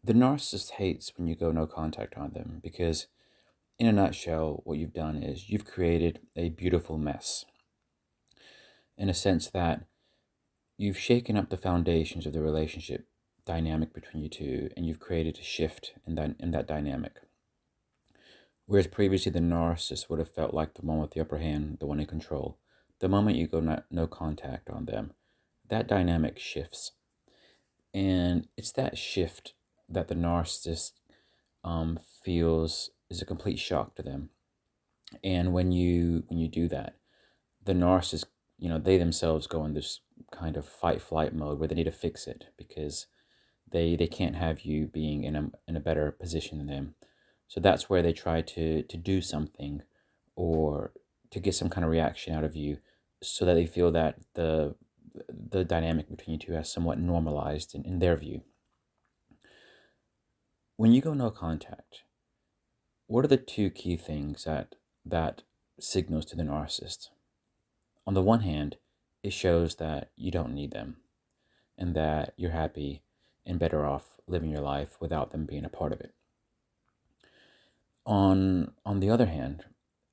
The narcissist hates when you go no contact on them because, in a nutshell, what you've done is you've created a beautiful mess in a sense that you've shaken up the foundations of the relationship dynamic between you two, and you've created a shift in that dynamic. Whereas previously the narcissist would have felt like the one with the upper hand, the one in control. The moment you go no contact on them, that dynamic shifts. And it's that shift that the narcissist feels is a complete shock to them. And when you do that, the narcissist, they themselves go in this kind of fight flight mode where they need to fix it because they can't have you being in a better position than them. So that's where they try to do something or to get some kind of reaction out of you so that they feel that the dynamic between you two has somewhat normalized in their view. When you go no contact, what are the two key things that signals to the narcissist? On the one hand, it shows that you don't need them and that you're happy and better off living your life without them being a part of it. On the other hand,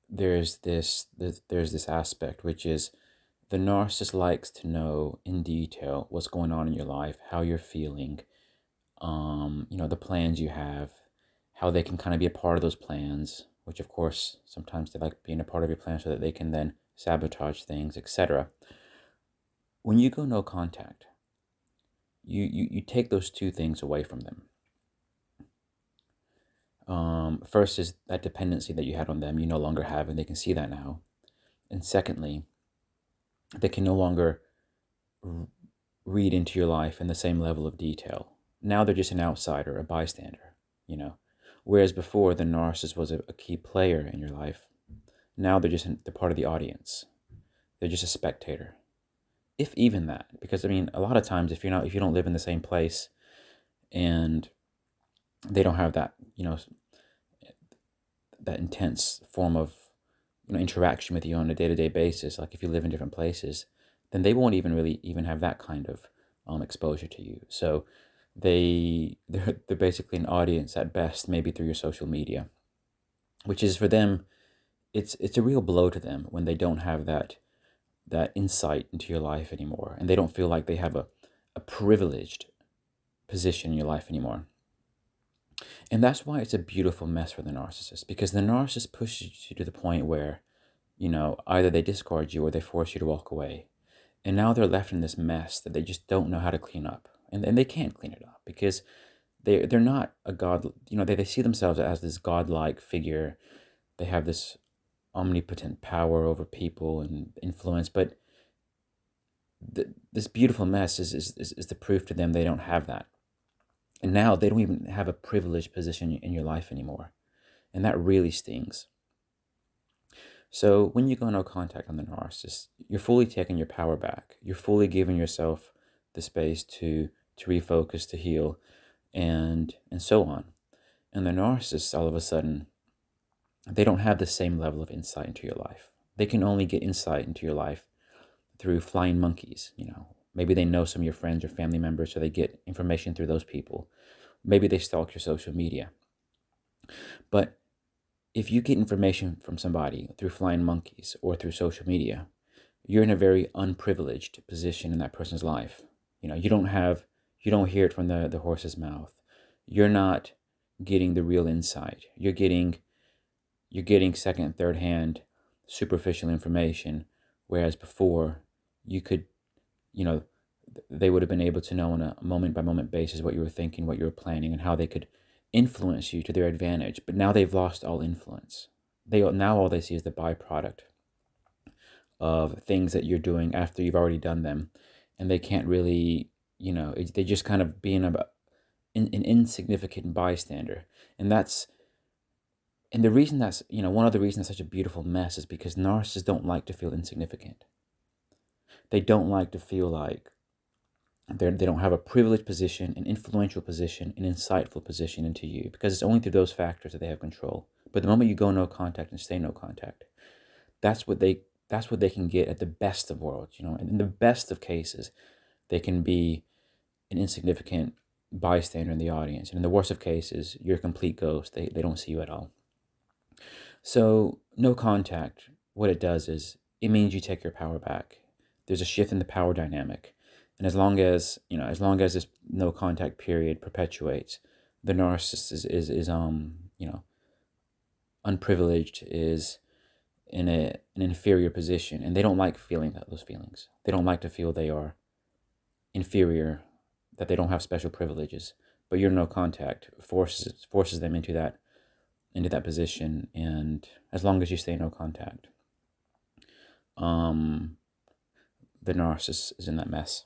there's this aspect which is the narcissist likes to know in detail what's going on in your life, how you're feeling, the plans you have, how they can kind of be a part of those plans, which of course sometimes they like being a part of your plan so that they can then sabotage things, etc. When you go no contact, you take those two things away from them. First is that dependency that you had on them, you no longer have, and they can see that now. And secondly, they can no longer read into your life in the same level of detail. Now they're just an outsider, a bystander, you know. Whereas before, the narcissist was a key player in your life. Now they're part of the audience. They're just a spectator, if even that. Because I mean, a lot of times, if you don't live in the same place, and they don't have that, that intense form of interaction with you on a day-to-day basis, like if you live in different places, then they won't even really even have that kind of exposure to you. So they're basically an audience at best, maybe through your social media, which is for them, it's a real blow to them when they don't have that insight into your life anymore, and they don't feel like they have a privileged position in your life anymore. And that's why it's a beautiful mess for the narcissist, because the narcissist pushes you to the point where, either they discard you or they force you to walk away. And now they're left in this mess that they just don't know how to clean up. And they can't clean it up because they're not a god, they see themselves as this godlike figure. They have this omnipotent power over people and influence, but this beautiful mess is the proof to them they don't have that. And now they don't even have a privileged position in your life anymore. And that really stings. So when you go no contact on the narcissist, you're fully taking your power back. You're fully giving yourself the space to refocus, to heal, and so on. And the narcissist, all of a sudden, they don't have the same level of insight into your life. They can only get insight into your life through flying monkeys. Maybe they know some of your friends or family members, so they get information through those people. Maybe they stalk your social media. But if you get information from somebody through flying monkeys or through social media, you're in a very unprivileged position in that person's life. You don't hear it from the horse's mouth. You're not getting the real insight. You're getting second and third hand superficial information, whereas before you could, you know, they would have been able to know on a moment by moment basis what you were thinking, what you were planning, and how they could influence you to their advantage. But now they've lost all influence. Now all they see is the byproduct of things that you're doing after you've already done them, and they can't really, they just kind of being an insignificant bystander, and that's and the reason that's one of the reasons it's such a beautiful mess is because narcissists don't like to feel insignificant. They don't like to feel like they don't have a privileged position, an influential position, an insightful position into you, because it's only through those factors that they have control. But the moment you go no contact and stay no contact, that's what they can get at the best of worlds. And in the best of cases, they can be an insignificant bystander in the audience. And in the worst of cases, you're a complete ghost. They don't see you at all. So no contact, what it does is it means you take your power back. There's a shift in the power dynamic. And as long as this no contact period perpetuates, the narcissist is unprivileged, is in an inferior position, and they don't like feeling those feelings. They don't like to feel they are inferior, that they don't have special privileges. But your no contact forces them into that position, and as long as you stay no contact, the narcissist is in that mess.